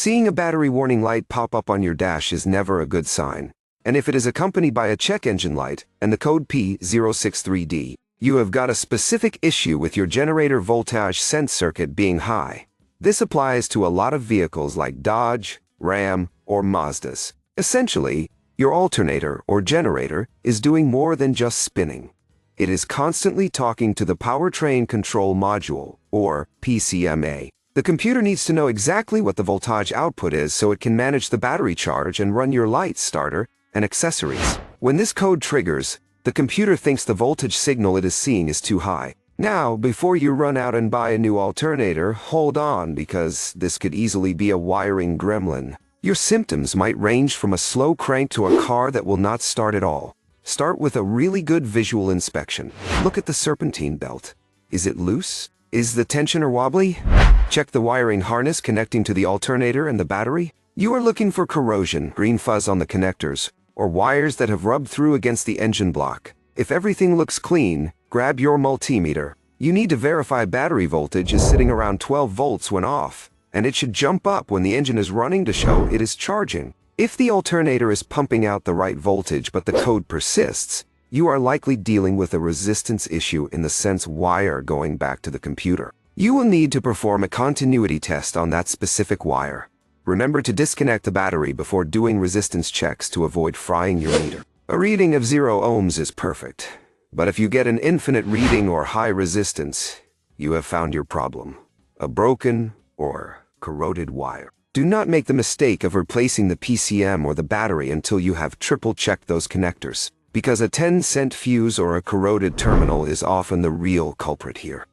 Seeing a battery warning light pop up on your dash is never a good sign. And if it is accompanied by a check engine light and the code P063D, you have got a specific issue with your generator voltage sense circuit being high. This applies to a lot of vehicles like Dodge, Ram, or Mazdas. Essentially, your alternator or generator is doing more than just spinning. It is constantly talking to the powertrain control module, or PCMA. The computer needs to know exactly what the voltage output is so it can manage the battery charge and run your lights, starter, and accessories. When this code triggers, the computer thinks the voltage signal it is seeing is too high. Now, before you run out and buy a new alternator, hold on, because this could easily be a wiring gremlin. Your symptoms might range from a slow crank to a car that will not start at all. Start with a really good visual inspection. Look at the serpentine belt. Is it loose? Is the tensioner wobbly? Check the wiring harness connecting to the alternator and the battery. You are looking for corrosion, green fuzz on the connectors, or wires that have rubbed through against the engine block. If everything looks clean, grab your multimeter. You need to verify battery voltage is sitting around 12 volts when off, and it should jump up when the engine is running to show it is charging. If the alternator is pumping out the right voltage but the code persists, you are likely dealing with a resistance issue in the sense wire going back to the computer. You will need to perform a continuity test on that specific wire. Remember to disconnect the battery before doing resistance checks to avoid frying your meter. A reading of 0 ohms is perfect, but if you get an infinite reading or high resistance, you have found your problem: a broken or corroded wire. Do not make the mistake of replacing the PCM or the battery until you have triple-checked those connectors, because a 10-cent fuse or a corroded terminal is often the real culprit here.